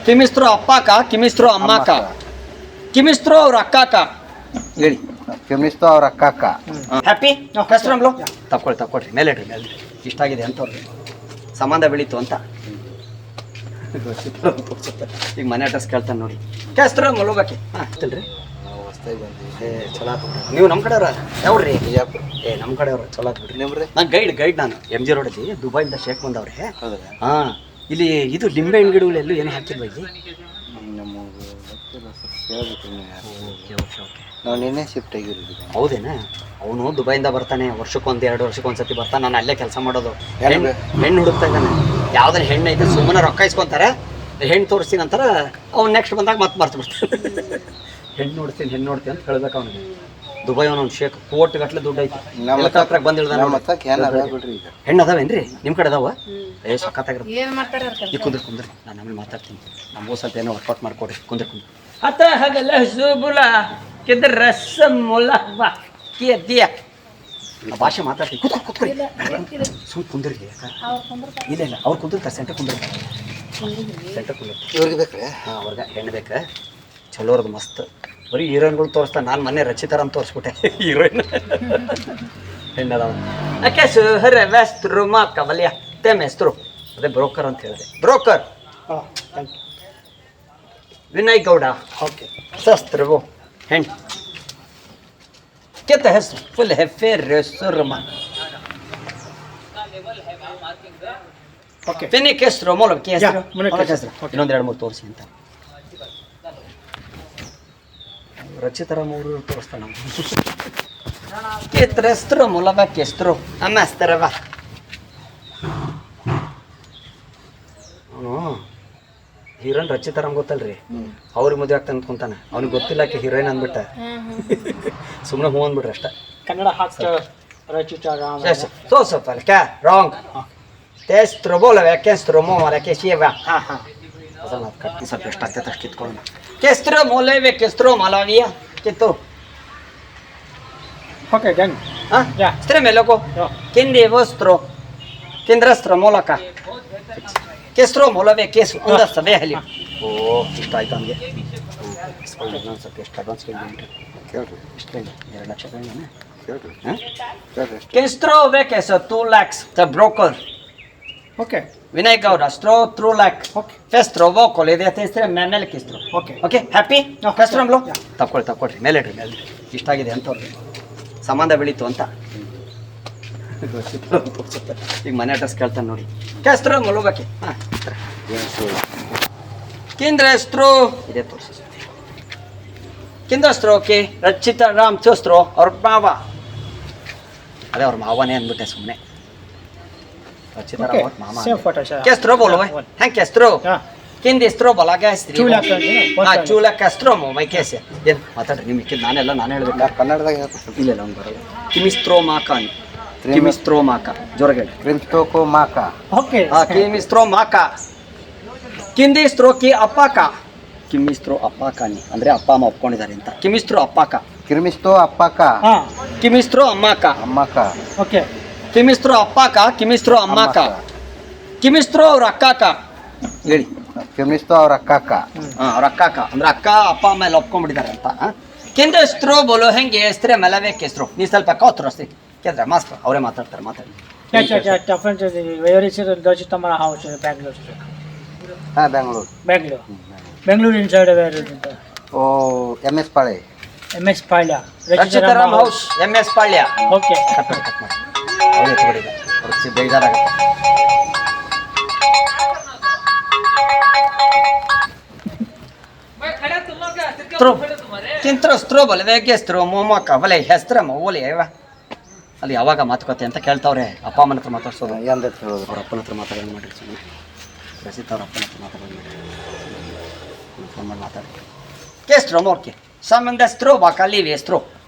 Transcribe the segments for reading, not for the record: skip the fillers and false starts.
ಕಿಮಿಸ್ತ್ರು ಅಪ್ಪಾಕ ಕಿಮಿಸ್ತ್ರು ಅಮ್ಮಾಕ ಕಿಮಿಸ್ತ್ರು ಅವ್ರ ಅಕ್ಕಾಕ ಹೇಳಿ ಕಿಮಿಸ್ತು ಅವ್ರ ಅಕ್ಕಕ್ಕ. ಹ್ಯಾಪಿ ಕಸ್ಟಮರ್ಗಳು ತಗೊಳ್ರಿ ಮೇಲೆ ಇಷ್ಟ ಆಗಿದೆ ಅಂತವ್ರಿಗೆ ಸಂಬಂಧ ಬೆಳೀತು ಅಂತ ಈಗ ಮನೆ ಅಡ್ರೆಸ್ ಕೇಳ್ತಾನೆ ನೋಡಿ ಕೆಸ್ತ್ರ ಮಲೋಗಕ್ಕೆ ಹಾಂ ಹೇಳ್ರಿ ನಾವು ಹೊಸ್ದಾಗಿ ಬಂದಿವಿ. ಚಲೋ ಆತು ನೀವು ನಮ್ಮ ಕಡೆಯವ್ರ ಯಾವ್ರಿ ಬಿಜಾಪುರ. ನಮ್ಮ ಕಡೆಯವ್ರು ಚಲೋ ಆತು ಬಿಡ್ರಿ ನಿಮ್ರಿ? ನಾನು ಗೈಡ್ ನಾನು MG ರೋಡಲ್ಲಿ ದುಬೈಯಿಂದ ಶೇಕ್ ಬಂದವ್ರೆ. ಹೌದಾ? ಹಾಂ ಇಲ್ಲಿ ಇದು ಲಿಂಬೆ ಹಣ್ಣು ಗಿಡಗಳೆಲ್ಲೂ ಏನು ಹಾಕಿಲ್ವ ಇಲ್ಲಿ? ನಮಗೆ ಗೊತ್ತಿಲ್ಲ ಸರ್, ಕೇಳಬೇಕು ನೀವು. ಓಕೆ ನಾವು ನಿನ್ನೆ ಶಿಫ್ಟ್ ಆಗಿರೋದು. ಹೌದೇನಾ? ಅವನು ದುಬೈಯಿಂದ ಬರ್ತಾನೆ, ವರ್ಷಕ್ಕೊಂದು 2 ವರ್ಷಕ್ಕೊಂದ್ಸತಿ ಬರ್ತಾನೆ. ನಾನು ಅಲ್ಲೇ ಕೆಲಸ ಮಾಡೋದು. ಹೆಣ್ಣು ಹುಡುಕ್ತಾ ಇದ್ದಾನೆ. ಯಾವ್ದಾರು ಹೆಣ್ಣು ಐತೆ ಸುಮ್ಮನೆ ರೊಕ್ಕ ಇಸ್ಕೊಂತಾರೆ, ಹೆಣ್ಣು ತೋರಿಸ್ತೀನಿ ಅಂತಾರೆ. ಅವ್ನು ನೆಕ್ಸ್ಟ್ ಬಂದಾಗ ಮತ್ತೆ ಮರ್ತು ಬಿಡ್ತಾನೆ. ಹೆಣ್ಣು ನೋಡ್ತೀನಿ ಅಂತ ಹೇಳ್ಬೇಕು ಅವನಿಗೆ. ದುಬೈ ಅವನು ಶೇಕ್ ಕೋಟ್ಗಟ್ಲೆ ದುಡ್ಡು ಐತಿ. ನಮ್ಮ ಹತ್ರ ಬಂದಿಳ್ದ ಬಿಡ್ರಿ. ಈಗ ಹೆಣ್ಣು ಅದಾವೇನ್ರಿ ನಿಮ್ಮ ಕಡೆ ಅದಾವ? ಸಕ್ಕತ್ತಾಗಿರುತ್ತೆ. ಈಗ ಕುಂದ್ರಿ ನಾನು ಆಮೇಲೆ ಮಾತಾಡ್ತೀನಿ. ನಮಗೂ ಸ್ವಲ್ಪ ಏನೋ ವರ್ಕೌಟ್ ಮಾಡ್ಕೊಡ್ರಿ. ಕುಂದ್ರಿ ಅತ್ತ ಹಾಗಲ್ಲ ಸುಬುಲ ಕೆದ ರಸ ಮೊಲವಾ ದಿಯ ಭಾಷೆ ಮಾತಾಡ್ತೀನಿ. ಕೂತ್ಕೊರಿ ಸುಮ್ ಕುಂದ್ರಿ. ಇಲ್ಲ ಅವ್ರು ಕುಂದಿರ್ತಾರೆ. ಸೆಂಟರ್ ಕುಂದಿರ್ತಾರೆ. ಇವ್ರಿಗೆ ಬೇಕ್ರಿ? ಹಾಂ ಅವ್ರಿಗೆ ಹೆಣ್ಣು ಬೇಕು. ಚಲೋ ಅವ್ರದ್ದು ಮಸ್ತ್. ಬರೀ ಹೀರೋಯಿನ್ಗಳು ತೋರಿಸ್ತಾ. ನಾನು ಮೊನ್ನೆ ರಚಿತಾರ ಅಂತ ತೋರಿಸ್ಬಿಟ್ಟೆ. ಹೀರೋಯಿನ್ ಹೆಣ್ಣದಾವ. ಯಾಕೆ ಸುಹರ ವೆಸ್ತ್ರು ಮಾಕ ವಲಿಯ ತೇಮ್ ಹೆಸ್ರು ಅದೇ ಬ್ರೋಕರ್ ಅಂತ ಹೇಳಿದೆ. ಬ್ರೋಕರ್ ವಿನಯ್ ಗೌಡ. ಓಕೆ ಶಸ್ತ್ರವು ಹೆಣ್ಣು ಕೆತ್ತ ಹೆಸರು ಫುಲ್ ಹೆಫೇರ್ ಸುರ್ಮ. ಓಕೆ ಫಿನಿಕ್ ಹೆಸರು ಮೂಲಕ್ಕೆ ಹೆಸರು ಇನ್ನೊಂದು 2-3 ತೋರಿಸಿ ಅಂತ. ರಚಿತರಾಮ್ ಅವರು ತೋರಿಸ್ತಾನೆ. ಕೆತ್ರ ಹೆಸರು ಮೂಲವ ಕೆಸ್ತರು ಅಮ್ಮ ಹೆಸ್ತರವ. ಅವನು ಹೀರೋಯಿನ್ ರಚಿತಾರಾಮ್ ಗೊತ್ತಲ್ರಿ, ಅವ್ರಿಗೆ ಮದುವೆ ಆಗ್ತಾನೆ ಅಂದ್ಕೊಂತಾನೆ. ಅವ್ನಿಗೆ ಗೊತ್ತಿಲ್ಲ ಆಕೆ ಹೀರೋಯಿನ್ ಅಂದ್ಬಿಟ್ಟ. ಸುಮ್ಮನೆ ಹೂ ಅಂದ್ಬಿಟ್ರೆ ಅಷ್ಟ. ಕನ್ನಡ ರಚಿತಾರಾಮ್ ರಾಂಗ್ ತೆಸ್ತ್ರು ಬೋಲವೆ ಕೆಸ್ತ್ರು ಮೋಲ ಕೆಶಿಯವ. ಸ್ವಲ್ಪ ಎಷ್ಟು ಆಗ್ತೈತೆ ಅಷ್ಟು ಕಿತ್ಕೊಳ್ಳೋಣ. ಕೆಸ್ತ್ರು ಮೋಲವೆ ಕೆಸ್ತ್ರು ಮಲವಿಯ ಕಿತ್ತು. Okay done. ಹಾಂ ಸ್ತ್ರೀ ಮೇಲೋಕು ಕಿಂದಿ ವಸ್ತ್ರು ಕಿಂದ್ರಸ್ತ್ರ ಮೂಲಕ ಕೆಸ್ತ್ರು ಮೂಲವೇ ಕೇಸು ಒಂದಸ್ತ ಬೇಹಲಿ. ಓ ಇಷ್ಟ ಆಯ್ತು ನನಗೆ. ಸ್ವಲ್ಪ ಎಷ್ಟು ಅಡ್ವಾನ್ಸ್ ಕೇಳಿ ಕೇಳ್ರಿ. ಎಷ್ಟು ಕೇಳಿ? 2 ಲಕ್ಷ ಕೇಳಿ. ಕೇಳ್ರಿ ಹಾಂ ಕೇಳ್ರಿ. ಕೆಸ್ತ್ರು ಬೇಕೆಸ 2 lakhs ದ ಬ್ರೋಕರ್. ಓಕೆ ವಿನಯ್ ಗೌಡ ಸ್ಟ್ರೋ 3 lakh. ಓಕೆ ಫೆಸ್ಟ್ರೋ ವೋಕೋಲ್ ಇದೆ ಹೆಸರು ಮೇಲೆ ಕಿಸ್ತ್ರು. ಓಕೆ ಓಕೆ ಹ್ಯಾಪಿ ಕಸ್ಟಮರ್ಗಳು ತಗೊಳ್ರಿ ಮೇಲೆ ಇಷ್ಟ ಆಗಿದೆ ಅಂತವ್ರಿಗೆ ಸಂಬಂಧ ಬೆಳೀತು ಅಂತ ಈಗ ಮನೆ ಅಡ್ರೆಸ್ ಕೇಳ್ತಾನೆ ನೋಡಿ ಕೆಸ್ತ್ರು ಮಲೋಗಕ್ಕೆ. ಹಾಂ ಕೇಂದ್ರ ಹೆಸರು ಇದೆ ತೋರಿಸಿ. ಕೇಂದ್ರಸ್ತ್ರು ಓಕೆ ರಚಿತಾರಾಮ್ ಚೋಸ್ತ್ರು ಅವ್ರ ಮಾವ. ಅದೇ ಅವ್ರ ಮಾವನೇ ಅಂದ್ಬಿಟ್ಟೆ ಸುಮ್ಮನೆ. ರಚಿತಾರಾಮ್ ಅವ್ರ ಮಾಮ. ಕೆಸ್ತ್ರು ಬೋಲ್ವ ಹೆಂಗೆ ಕೆಸ್ತ್ರು ಕಿಂದಿಸ್ತ್ರು ಬಲಾಗ ಹೆಸ್ರಿ ಚೂಲ ಕೆಸ್ತ್ರು ಮೈ ಕೇಸ ಏನು ಮಾತಾಡ್ರಿ. ನೀವು ಮಿಕ್ಕಿದ್ದು ನಾನೇ ಹೇಳ್ಬೇಕು. ಕನ್ನಡದಾಗ ಇಲ್ಲ ಅವ್ನು ಬರೋಲ್ಲ. ಕಿಮಿಸ್ತ್ರೋ ಮಾಕಾನ್ ಕಿಮಿಸ್ತ್ರೋ ಮಾಕ ಜೋರಗೇಳಿ ಕ್ರಿಮ್ಸ್ಟೋಕೋ ಮಾಕ. ಓಕೆ ಕಿಮಿಸ್ತ್ರೋ ಮಾಕ ಕಿಂದಿಸ್ತ್ರೋ ಕಿ ಅಪ್ಪಾಕ. ಕಿಮಿಸ್ತ್ರೋ ಅಪ್ಪಾಕಾನಿ ಅಂದರೆ ಅಪ್ಪ ಅಮ್ಮ ಒಪ್ಕೊಂಡಿದ್ದಾರೆ ಅಂತ. ಕಿಮಿಸ್ತ್ರೋ ಅಪ್ಪಾಕ ಕಿರ್ಮಿಸ್ತೋ ಅಪ್ಪಕ್ಕ ಹಾಂ ಕಿಮಿಸ್ತ್ರೋ ಅಮ್ಮಾಕ. ಅಮ್ಮಕ್ಕ. ಓಕೆ ಕಿಮಿಸ್ತ್ರೋ ಅಪ್ಪಾಕ ಕಿಮಿಸ್ತ್ರೋ ಅಮ್ಮಾಕ ಕಿಮಿಸ್ತ್ರೋ ಅವ್ರ ಅಕ್ಕಾಕ ಹೇಳಿ. ಕಿರ್ಮಿಸ್ತೋ ಅವ್ರ ಅಕ್ಕಕ್ಕ. ಹಾಂ ಅವ್ರ ಅಕ್ಕಾಕ ಅಂದ್ರೆ ಅಕ್ಕ ಅಪ್ಪ ಅಮ್ಮ ಎಲ್ಲ ಒಪ್ಕೊಂಡ್ಬಿಟ್ಟಿದ್ದಾರೆ ಅಂತ. ಕಿಂದಸ್ತ್ರೋ ಬೋಲೋ ಹೆಂಗೆ ಹೆಸ್ರೆ ಮೆಲವೇ ಕೆಸ್ತ್ರೋ. ನೀ ಸ್ವಲ್ಪ ಕೌತ್ರೋಸ್ತಿ ಕೇಂದ್ರ ಮಾಸ್ಟರ್ ಅವರೇ ಮಾತಾಡ್ತಾರೆ. ಮಾತಾಡಿ different very Rachita Ram house Bangalore. ಹಾಂ ಬೆಂಗಳೂರು. ಬೆಂಗಳೂರು ಇನ್ಸೈಡ್ ಓ MS ಪಾಳೆ. MS ಪಾಳ್ಯ ರಚಿತಾರಾಮ್ ಹೌಸ್ MS ಪಾಳ್ಯ. ಓಕೆ ಕಟ್ ಮಾಡಿ ಅವರೇ ತಗೊಳ್ಳಿ. ಅವ್ರಿಗೆ ಬೇಜಾರಾಗುತ್ತೆ. ಕಿಂತ್ರಸ್ತ್ರೋ ಬಲವೇ ಗೆಸ್ತ್ರೋ ಮೊಮ್ಮಕ್ಕ ಬಲೆ ಹೆಸ್ತ್ರ ಓಲಿ ಅಯ್ಯವ. ಅಲ್ಲಿ ಯಾವಾಗ ಮಾತುಕತೆ ಅಂತ ಕೇಳ್ತಾವ್ರೆ. ಅಪ್ಪ ಅಮ್ಮನ ಹತ್ರ ಮಾತಾಡ್ಸೋದು. ಎಂದ ಹೇಳೋದು? ಅವ್ರ ಅಪ್ಪನ ಹತ್ರ ಮಾತಾಡೋದು ಮಾಡಿರಿ ಸುಮ್ಮನೆ. ರಚಿತ ಅವ್ರ ಅಪ್ಪನ ಹತ್ರ ಮಾತಾಡೋದು ಮಾಡಿ ಫೋನ್ ಮಾಡಿ ಮಾತಾಡಿ. ಕೆಸ್ತ್ರೋ ಮೋರ್ಕೆ ಸಂಬಂಧಸ್ತ್ರೋ ಬಾಕಲಿ ವೇಸ್ತ್ರೋ.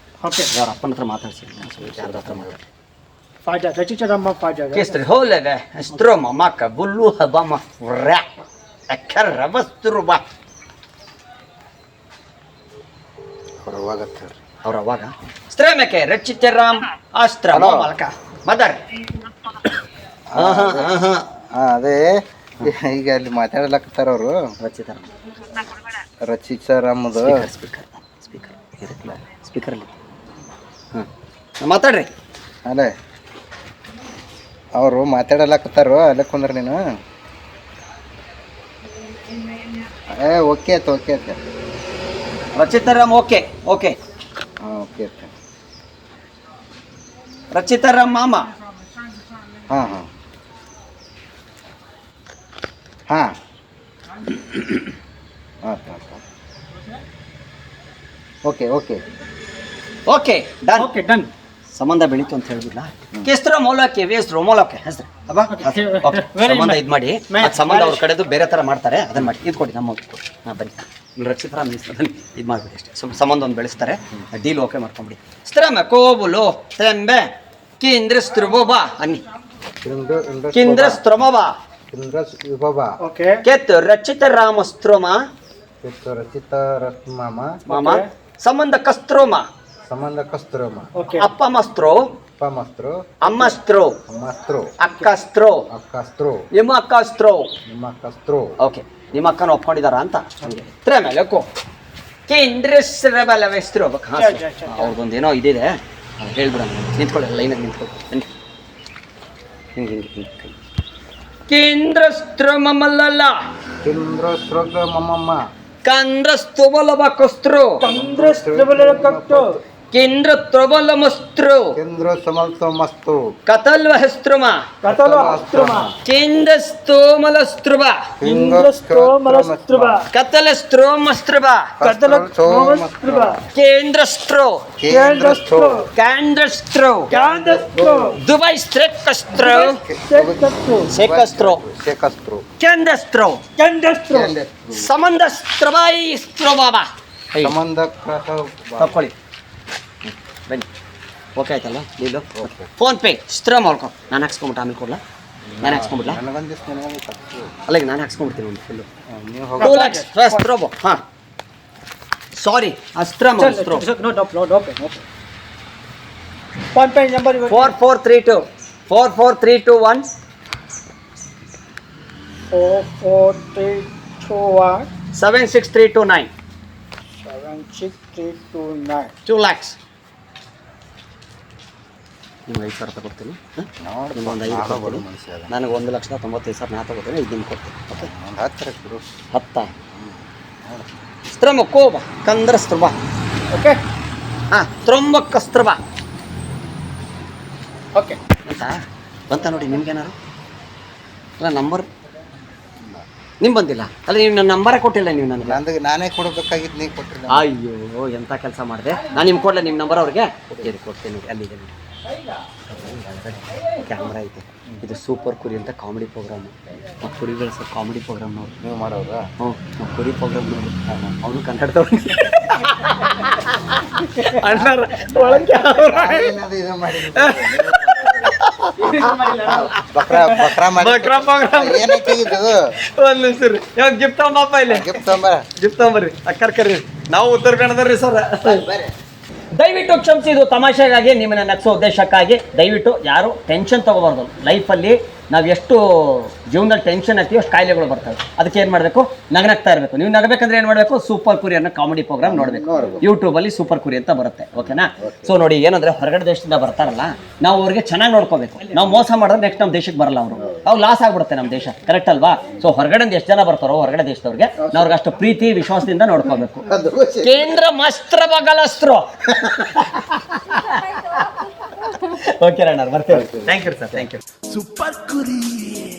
ಓಕೆ ಅವ್ರ ಅಪ್ಪನ ಹತ್ರ ಮಾತಾಡ್ಸಿ. ಯಾರ್ದ ಹತ್ರ ಮಾತಾಡಿ. ಫಾಜಾ ರಚಿತಾರಾಮ್ ಫಾಜಾ ಕೆಸ್ತ್ರಿ ಹೋಲೆವೆ ಸ್ತ್ರೋ ಮಮ್ಮಕ್ಕ ಬುಲ್ಲು ಹಬಮ ಫ್ರ್ಯಾ ಅಕ್ಕರ ರವಸ್ತ್ರು ಬಾ. ಅವ್ರ ಅವಾಗ ಸ್ತ್ರೇಮಕ್ಕೆ ರಚಿತಾರಾಮ್ ಅಸ್ತ್ರ ಮಲಕ ಮದರ್. ಅದೇ ಈಗ ಅಲ್ಲಿ ಮಾತಾಡ್ಲಕತ್ತಾರ ಅವರು ರಚಿತಾರಾಮದು ಸ್ಪೀಕರಲ್ಲಿ ಹಾಂ ಮಾತಾಡ್ರಿ. ಅಲ್ಲೇ ಅವರು ಮಾತಾಡಲಕತ್ತಾರು ಅಲ್ಲೇ ಕುಂದ್ರ ನೀನು. ಓಕೆ ಆಯ್ತು ಓಕೆ ಆಯ್ತು. ರಚಿತಾರಾಮ್ ಓಕೆ ಓಕೆ ಹಾಂ ಓಕೆ ಆಯ್ತು. ರಚಿತಾರಾಮ್ ಮಾಮ ಹಾಂ ಹಾಂ ಹಾಂ ಆಯ್ತು ಆಯ್ತು. Okay okay okay done. Okay done. ಸಂಬಂಧ ಬೆಳೀತು ಅಂತ ಹೇಳ್ಬಿಡ್ಲ. ಕೆಸ್ತ್ರ ಮೌಲಕ್ಕೆ ವೇಸ್ರು ಮೌಲಕ್ಕೆ ಹೆಸ್ರು ಅಬ್ಬಾ ಸಂಬಂಧ ಇದು ಮಾಡಿ ಅದ್ ಸಂಬಂಧ ಅವ್ರ ಕಡೆದು ಬೇರೆ ಥರ ಮಾಡ್ತಾರೆ ಅದನ್ನ ಮಾಡಿ ಇದು ಕೊಡಿ ನಮ್ಮ ಕೊಡಿ. ಹಾಂ ಬನ್ನಿ ರಚಿತಾರಾಮ್ ಇದು ಮಾಡಿಬಿಡಿ ಅಷ್ಟೇ. ಸಂಬಂಧ ಒಂದು ಬೆಳೆಸ್ತಾರೆ ಡೀಲ್ ಓಕೆ ಮಾಡ್ಕೊಂಬಿಡಿ. ಸ್ತ್ರಮ ಕೋಬುಲು ತೆಂಬೆ ಕೇಂದ್ರ ಸ್ತ್ರುಬೋಬಾ ಅನ್ನಿ ಕೇಂದ್ರ ಸ್ತ್ರಮಬಾ ಓಕೆ ಕೆತ್ತು ರಚಿತಾರಾಮ ಸ್ತ್ರೋಮ ರಚಿತಾರಾಮ ಮಾಮ ಸಂಬಂಧ ಕಸ್ತ್ರೋಮ ಸಂಬಂಧ ಕಸ್ತ್ರೋಮ ಓಕೆ ಅಪ್ಪ ಮಸ್ತ್ರೋ ಅಪ್ಪ ಮಸ್ತ್ರು ಅಮ್ಮಸ್ತ್ರೋ ಮಸ್ತ್ರು ಅಕ್ಕಸ್ತ್ರೋ ಅಕ್ಕಸ್ತ್ರು ನಿಮ್ಮ ಅಕ್ಕಸ್ತ್ರೋ ನಿಮ್ಮ ಅಕ್ಕಸ್ತ್ರು. ಓಕೆ ನಿಮ್ಮ ಅಕ್ಕನ ಒಪ್ಕೊಂಡಿದಾರ ಅಂತ ಹಂಗೆ ಮೇಲೆ ಕೇಂದ್ರ ಬಲವೆಸ್ತ್ರು ಅವ್ರದ್ದೊಂದು ಏನೋ ಇದಿದೆ ಅದು ಹೇಳ್ಬಿಡ ನಿಂತ್ಕೊಳ್ಳಿ ಲೈನಾಗಿ ನಿಂತ್ಕೊಳ್ಳಿ ಬನ್ನಿ ಹಿಂಗೆ ಹಿಂಗೆ ಹಿಂಗೆ ಕೇಂದ್ರ ಸ್ತ್ರಮಲ್ಲ ಕೇಂದ್ರ ಸ್ರೋಗ ಮಮ್ಮಮ್ಮ ಕಂದ್ರ ಸ್ತುಬಲ ಬಕಸ್ತ್ರು ಕೇಂದ್ರ ತ್ರಬಲ ಮಸ್ತ್ರು ಕೇಂದ್ರ ಸಮಲ್ತ ಮಸ್ತು ಕತಲ್ವ ಹೆಸ್ತ್ರುಮ ಕೇಂದ್ರ ಸ್ತೋಮಲ ಸ್ತ್ರುಬ ಕತಲ ಸ್ತ್ರೋಮಸ್ತ್ರುಬ ಕೇಂದ್ರ ಸ್ತ್ರೋ ಕೇಂದ್ರ ಸ್ತ್ರೋ ಕ್ಯಾಂದ್ರ ಸ್ತ್ರೋ ದುಬೈ ಸ್ತ್ರೆಕ್ಕಸ್ತ್ರೋ ಶೇಕಸ್ತ್ರೋ ಶೇಕಸ್ತ್ರು ಕೇಂದ್ರ ಸ್ತ್ರೋ ಸಂಬಂಧ ಸ್ತ್ರಬೈ ಸ್ತ್ರೋ ಬಾಬಾ ಸಂಬಂಧ ತಕೊಳ್ಳಿ ಬನ್ನಿ ಓಕೆ ಆಯ್ತಲ್ಲ ನೀನು ಫೋನ್ ಪೇ ಸ್ತ್ರ ಮಾಡ್ಕೊ ನಾನು ಹಾಕ್ಸ್ಕೊಂಬಿಟ್ಟು ಆಮೇಲೆ ಕೊಡ್ಲಾ ನಾನು ಹಾಕ್ಸ್ಕೊಂಬಿಡ್ಲಾ ನನಗೊಂದಿಷ್ಟು ನನಗೆ ತಪ್ಪು. ಅಲ್ಲ ಈಗ ನಾನು ಹಾಕ್ಸ್ಕೊಂಬಿಡ್ತೀನಿ ಒಂದು ಫುಲ್ಲು ನೀವು 2 lakhs ಸ್ತ್ರೋಬೋ ಹಾಂ ಸಾರಿ ಅಸ್ತ್ರ ಸ್ತ್ರೋ No, no. One page number. 4432 44321 44321 76329 76329. 2 lakhs ನಿಮ್ಗೆ 5,000 ತಗೊಡ್ತೀನಿ ನಿಮ್ಗೊಂದು 5 ಕೊಡ್ತೀನಿ ನನಗೆ 1,95,000 ನಾ ತಗೋತೀನಿ ಇದು ನಿಮ್ಗೆ ಕೊಡ್ತೀನಿ ಓಕೆ ಒಂದು 10 ಕೊಡು 10 ಸ್ತ್ರಮ ಕೋಬ ಕಂದ್ರ ಸ್ತ್ರಬ Okay. ಹಾಂ ತ್ರೊಂಬಕ್ಕ ಸ್ತ್ರಬ Okay. ಬಂತ ನೋಡಿ ನಿಮ್ಗೇನಾರು ಅಲ್ಲ ನಂಬರ್ ನಿಮ್ಗೆ ಬಂದಿಲ್ಲ ಅಲ್ಲ ನೀವು ನನ್ನ ನಂಬರೇ ಕೊಟ್ಟಿಲ್ಲ ನೀವು ನನಗೆ ನಂದು ನಾನೇ ಕೊಡಬೇಕಾಗಿತ್ತು ನೀವು ಕೊಟ್ಟಿಲ್ಲ. ಅಯ್ಯೋ ಎಂಥ ಕೆಲಸ ಮಾಡಿದೆ ನಾನು ನಿಮ್ಗೆ ಕೊಡಲ ನಿಮ್ಮ ನಂಬರ್ ಅವ್ರಿಗೆ ಕೊಡ್ತೀನಿ ನೋಡಿ ಅಲ್ಲಿದೆ ನೋಡಿ ಕ್ಯಾಮ್ರಾ ಐತೆ ಇದು ಸೂಪರ್ ಕುರಿ ಅಂತ ಕಾಮಿಡಿ ಪ್ರೋಗ್ರಾಮು ನಾವು ಕುರಿ ಬೆಳೆಸೋ ಕಾಮಿಡಿ ಪ್ರೋಗ್ರಾಮ್ ನೋಡಿ ನೀವು ಮಾಡೋದಾ? ಹ್ಞೂ ನಾವು ಕುರಿ ಪ್ರೋಗ್ರಾಮ್ ನೋಡಿ ಅವನು ಕನ್ನಡದವ್ರು ಅಣ್ಣಾರ ಒಳಗೆ ಏನದು ಇದು ಮಾಡಿದ್ರು? ಬಕ್ರಾ ಮಾಡಿ ಬಕ್ರಾ ಪ್ರೋಗ್ರಾಮ್ ಏನೈತಿ ಇದು? ಒಂದು ನಿಮಿಷ ರೀ ಇವಾಗ ಗಿಫ್ಟ್ ತಗೊಂಬಪ್ಪ ಇಲ್ಲಿ ಗಿಫ್ಟ್ ತೊಂಬರ ಗಿಫ್ಟ್ ತಗೊಂಬರ್ರಿ ಅಕ್ಕರ್ ಕರ್ರಿ ನಾವು ಉತ್ತರ ಕನ್ನಡದವ್ರಿ ಸರ್ ದಯವಿಟ್ಟು ಕ್ಷಮಿಸಿ ಇದು ತಮಾಷೆಗಾಗಿ ನಿಮ್ಮನ್ನ ನಗ್ಸೋ ಉದ್ದೇಶಕ್ಕಾಗಿ ದಯವಿಟ್ಟು ಯಾರು ಟೆನ್ಷನ್ ತಗೋಬಾರ್ದು ಲೈಫಲ್ಲಿ ನಾವು ಎಷ್ಟು ಜೀವನದಲ್ಲಿ ಟೆನ್ಷನ್ ಆಗ್ತೀವಿ ಅಷ್ಟು ಕಾಯಿಲೆಗಳು ಬರ್ತವೆ ಅದಕ್ಕೆ ಏನು ಮಾಡಬೇಕು ನಗನಗ್ತಾ ಇರಬೇಕು ನೀವು ನಗಬೇಕಂದ್ರೆ ಏನು ಮಾಡಬೇಕು ಸೂಪರ್ ಕುರಿ ಅನ್ನೋ ಕಾಮಿಡಿ ಪ್ರೋಗ್ರಾಮ್ ನೋಡಬೇಕು ಯೂಟ್ಯೂಬಲ್ಲಿ ಸೂಪರ್ ಕುರಿ ಅಂತ ಬರುತ್ತೆ ಓಕೆನಾ ಸೊ ನೋಡಿ ಏನಂದ್ರೆ ಹೊರಗಡೆ ದೇಶದಿಂದ ಬರ್ತಾರಲ್ಲ ನಾವು ಅವ್ರಿಗೆ ಚೆನ್ನಾಗಿ ನೋಡ್ಕೋಬೇಕು ನಾವು ಮೋಸ ಮಾಡಿದ್ರೆ ನೆಕ್ಸ್ಟ್ ನಮ್ಮ ದೇಶಕ್ಕೆ ಬರಲ್ಲ ಅವರು ಅವು ಲಾಸ್ ಆಗ್ಬಿಡುತ್ತೆ ನಮ್ಮ ದೇಶ ಕರೆಕ್ಟ್ ಅಲ್ವಾ ಸೊ ಹೊರಗಡೆಯಿಂದ ಎಷ್ಟು ಜನ ಬರ್ತಾರೋ ಹೊರಗಡೆ ದೇಶದವ್ರಿಗೆ ನಾವು ಅವ್ರಿಗೆ ಅಷ್ಟು ಪ್ರೀತಿ ವಿಶ್ವಾಸದಿಂದ ನೋಡ್ಕೋಬೇಕು ಕೇಂದ್ರ ಮಸ್ತ್ರ ಬಗಲಸ್ತ್ರು ಓಕೆ ರಣ್ಣ ಬರ್ತೇವೆ thank you sir thank you Super Curry.